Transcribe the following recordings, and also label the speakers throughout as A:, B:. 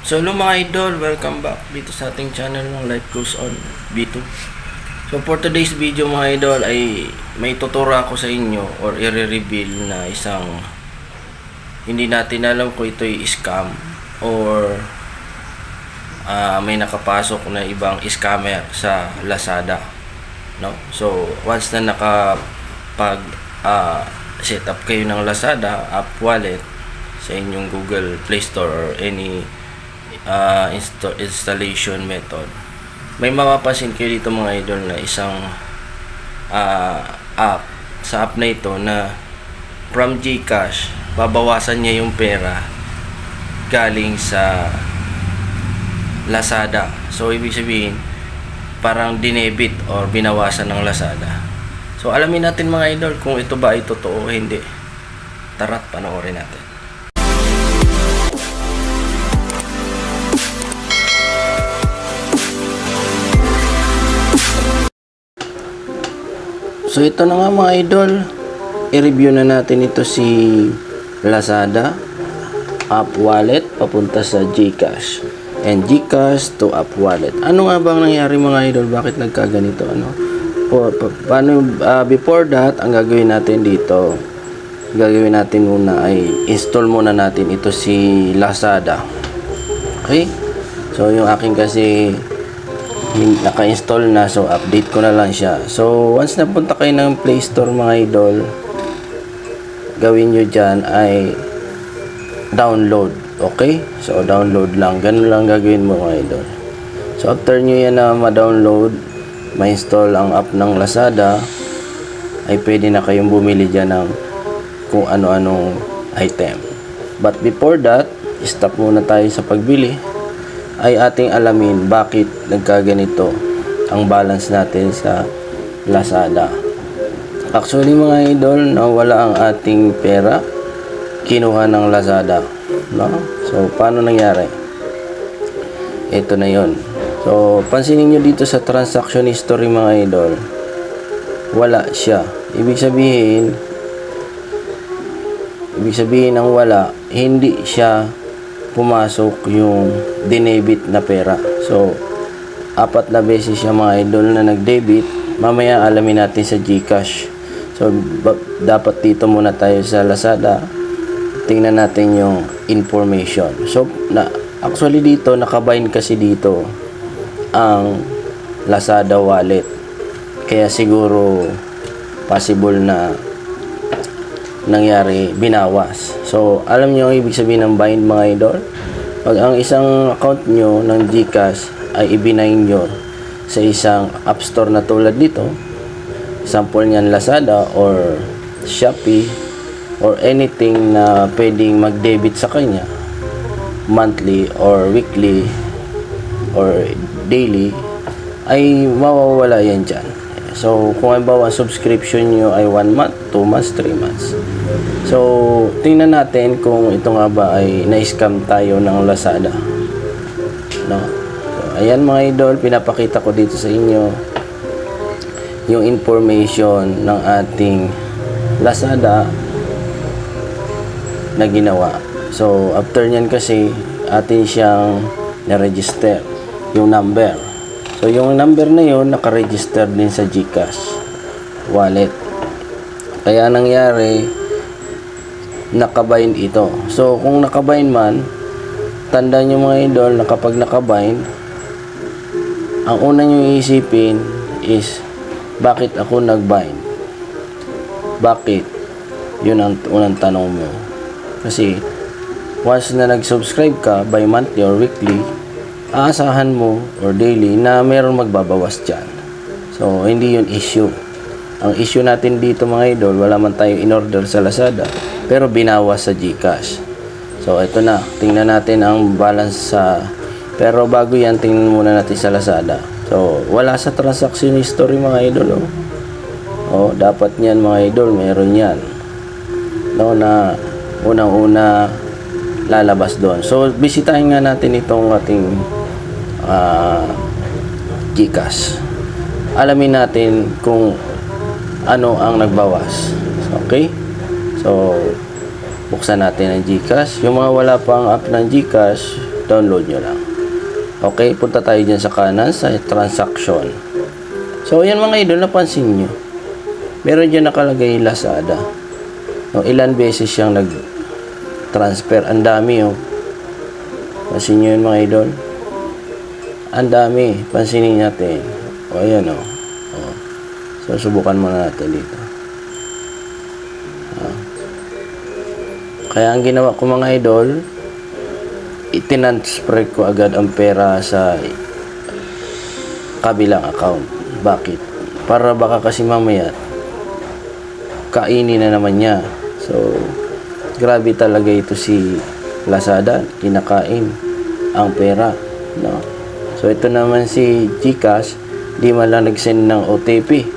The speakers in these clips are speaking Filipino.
A: So hello mga idol, welcome back dito sa ating channel ng Life Goes On B2. So for today's video mga idol ay may tuturo ako sa inyo or i-reveal na isang hindi natin alam kung ito'y scam or may nakapasok na ibang scammer sa Lazada, no? So once na nakapag set up kayo ng Lazada app wallet sa inyong Google Play Store or any installation method, may mapapansin kayo dito mga idol na isang app. Sa app na ito na from GCash, babawasan niya yung pera galing sa Lazada. So ibig sabihin parang dinebit or binawasan ng Lazada. So alamin natin mga idol kung ito ba ay totoo o hindi. Tara't panoorin natin. So ito na nga mga idol, i-review na natin ito si Lazada app wallet papunta sa GCash and GCash to app wallet. Ano nga bang nangyari mga idol? Bakit nagkaganito? Before that, ang gagawin natin dito, gagawin natin muna ay install muna natin ito si Lazada. Okay? So yung aking kasi naka-install na, so update ko na lang siya. So once napunta kayo ng Play Store mga idol, gawin nyo dyan ay download. Okay, so download lang, ganun lang gagawin mo mga idol. So after nyo yan na ma-download, ma-install ang app ng Lazada, ay pwede na kayong bumili dyan ng kung ano-anong item. But before that, stop muna tayo sa pagbili, ay ating alamin bakit nagkaganito ang balance natin sa Lazada. Actually mga idol, nawala ang ating pera, kinuha ng Lazada, no? So paano nangyari? Ito na yon. So pansinin nyo dito sa transaction history mga idol, wala siya. Ibig sabihin ng wala, hindi siya pumasok yung dinebit na pera. So 4 na beses siya mga idol na nag-debit. Mamaya alamin natin sa GCash. So dapat dito muna tayo sa Lazada, tingnan natin yung information. So actually dito nakabind kasi dito ang Lazada wallet, kaya siguro possible na nangyari, binawas. So alam nyo ang ibig sabihin ng bind mga idol? Pag ang isang account nyo ng GCash ay ibinain nyo sa isang app store na tulad dito, sample nyan Lazada or Shopee or anything na pwedeng mag-debit sa kanya monthly or weekly or daily, ay mawawala yan dyan. So kung halimbawa subscription nyo ay 1 month, 2 months, 3 months. So tingnan natin kung ito nga ba ay na-scam tayo ng Lazada, no? So ayan mga idol, pinapakita ko dito sa inyo yung information ng ating Lazada na ginawa. So after nyan kasi atin siyang na-register yung number. So yung number na yun naka-register din sa GCash wallet. Kaya nangyari, nakabind ito. So kung nakabind man, tandaan nyo mga idol na kapag nakabind, ang una nyo iisipin is, bakit ako nagbind? Bakit? Yun ang unang tanong mo. Kasi once na nag-subscribe ka by monthly or weekly, aasahan mo or daily na mayroong magbabawas dyan. So hindi yun issue. Ang issue natin dito mga idol, wala man tayo in order sa Lazada pero binawas sa GCash. So ito na, tingnan natin ang balance sa, pero bago yan tingnan muna natin sa Lazada. So wala sa transaction history mga idol, oh, dapat niyan mga idol, meron yan, no, na unang-una lalabas doon. So bisitahin nga natin itong ating GCash. Alamin natin kung ano ang nagbawas. Okay? So buksan natin ang GCash. Yung mga wala pang app ng GCash, download nyo lang. Okay, punta tayo dyan sa kanan sa transaction. So, yan mga idol, napansin nyo. Meron dyan nakalagay Lazada. No, ilan beses siyang nag-transfer. Ang dami, oh. Pansin nyo yun mga idol. Ang dami. Pansinin natin. O, ayan, oh. O. So, subukan muna natin dito. Kaya ang ginawa ko mga idol, itinansfer ko agad ang pera sa kabilang account. Bakit? Para baka kasi mamaya kainin na naman niya. So, grabe talaga ito si Lazada. Kinakain ang pera. No? So, ito naman si GCash, di man lang nag-send ng OTP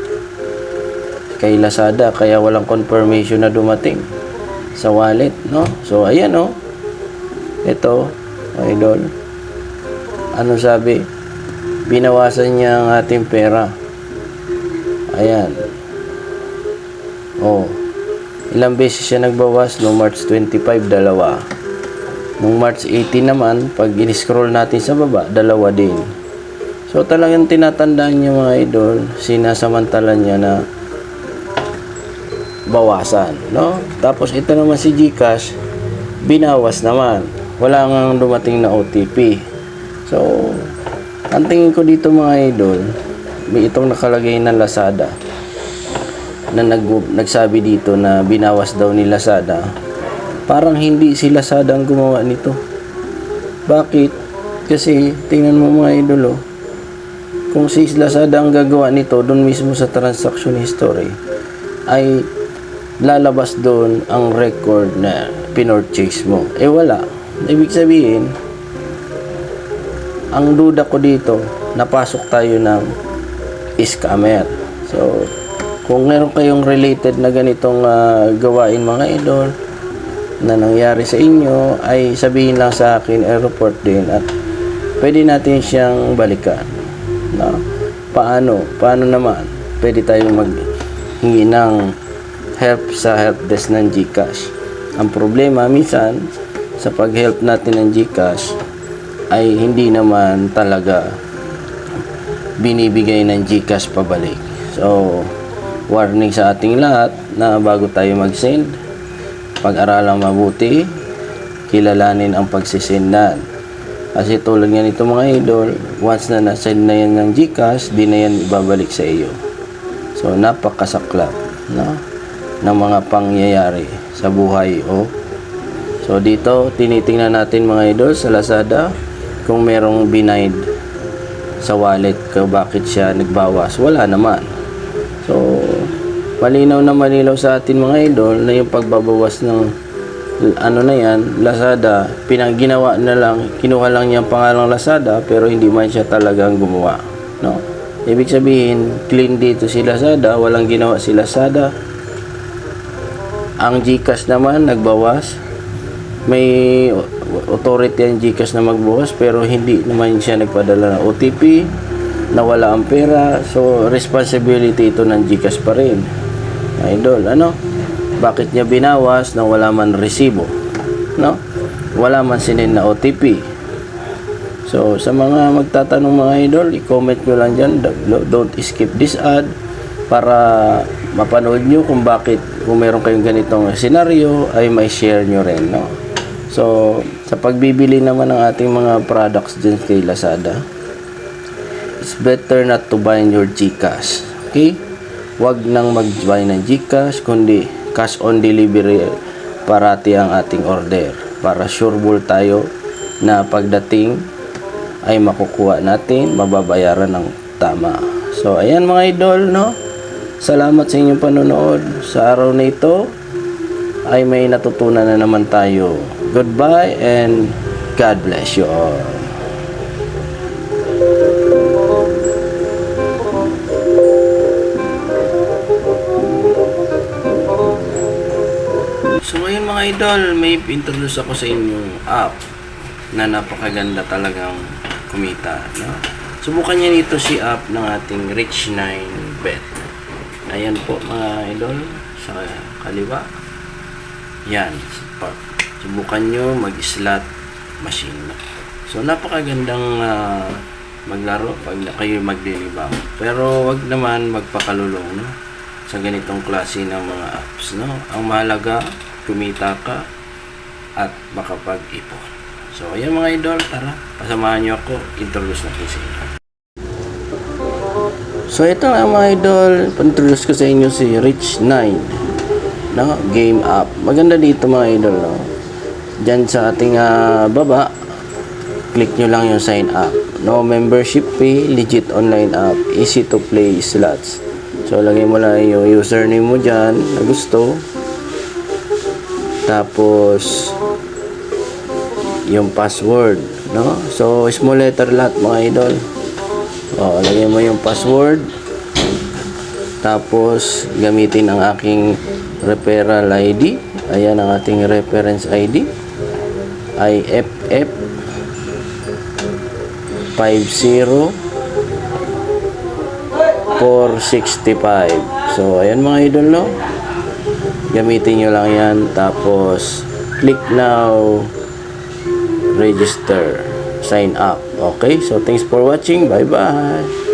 A: kay Lazada. Kaya walang confirmation na dumating sa wallet. No? So, ayan o. Ito, idol. Ano sabi? Binawasan niya ang ating pera. Ayan. Oh. Ilang beses siya nagbawas? Noong March 25, dalawa. Noong March 18 naman, pag in-scroll natin sa baba, dalawa din. So, talagang tinatandaan niya mga idol, sinasamantala niya na bawasan. No? Tapos, ito naman si GCash, binawas naman. Wala nga dumating na OTP. So, ang tingin ko dito mga idol, may itong nakalagay na Lazada na nagsabi dito na binawas daw ni Lazada. Parang hindi si Lazada ang gumawa nito. Bakit? Kasi tingnan mo mga idol, oh, kung si Lazada ang gagawa nito doon mismo sa transaction history, ay lalabas doon ang record na pinurchase mo. Eh wala. Ibig sabihin, ang duda ko dito, napasok tayo ng scammer. So, kung meron kayong related na ganitong gawain mga idol na nangyari sa inyo, ay sabihin lang sa akin, report din at pwede natin siyang balikan. No? Paano? Paano naman? Pwede tayong maghingi ng help sa helpdesk ng GCash. Ang problema minsan sa pag-help natin ng GCash ay hindi naman talaga binibigay ng GCash pabalik. So, warning sa ating lahat na bago tayo mag-send, pag-aralang mabuti, kilalanin ang pagsisendan. Kasi tulad nga nito mga idol, once na na-send na yan ng GCash, di na yan ibabalik sa iyo. So, napakasaklap, no? Ng mga pangyayari sa buhay, oh. So, dito, tinitingnan natin mga idol sa Lazada kung merong binaid sa wallet kung bakit siya nagbawas. Wala naman. So, malinaw na malinaw sa atin mga idol na yung pagbabawas ng ano na yan, Lazada, pinaginawa na lang, kinuha lang niya ang pangalang Lazada pero hindi man siya talagang gumawa. No? Ibig sabihin, clean dito si Lazada, walang ginawa si Lazada. Ang GCash naman, nagbawas. May authority ang GCash na magbawas pero hindi naman siya nagpadala ng OTP, nawala ang pera. So, responsibility ito ng GCash pa rin. Idol, ano? Bakit niya binawas nang wala man resibo? No? Wala man sinend na OTP. So, sa mga magtatanong mga idol, i-comment nyo lang dyan. Don't skip this ad para mapanood nyo kung bakit, kung meron kayong ganitong senaryo, ay may share nyo rin, no? So, sa pagbibili naman ng ating mga products dyan kay Lazada, it's better not to buy in your GCash. Okay? Huwag nang mag-buy ng GCash, kundi cash on delivery parati ang ating order para sureball tayo na pagdating ay makukuha natin, mababayaran ng tama. So, ayan mga idol, no? Salamat sa inyong panonood. Sa araw na ito ay may natutunan na naman tayo. Goodbye and God bless you all. So ngayon mga idol, may introduce ako sa inyong app na napakaganda talagang kumita, no? Subukan niyo nito si app ng ating Rich9Bet. Ayan po mga idol, sa kaliwa. Yan, subukan nyo mag-slot machine. So, napakagandang maglaro pag kayo maglilibang. Pero, wag naman magpakalulong, no? Sa ganitong klase ng mga apps, no? Ang mahalaga, kumita ka at makapag-ipon. So, ayan mga idol, tara, pasamahan nyo ako, introduce natin sa inyo. So, ito nga mga idol, introduce ko sa inyo si Rich9, no? Game app. Maganda dito mga idol, no? Diyan sa ating baba, click nyo lang yung sign up. No membership fee, legit online app, easy to play slots. So, lagay mo lang yung username mo dyan na gusto. Tapos, yung password, no? So, small letter lahat mga idol. O, lagay mo yung password. Tapos, gamitin ang aking referral ID. Ayan ang ating reference ID. IFF 50465. So, ayan mga idol, no? Gamitin nyo lang yan. Tapos, click now, register, sign up. Okay? So, thanks for watching. Bye-bye.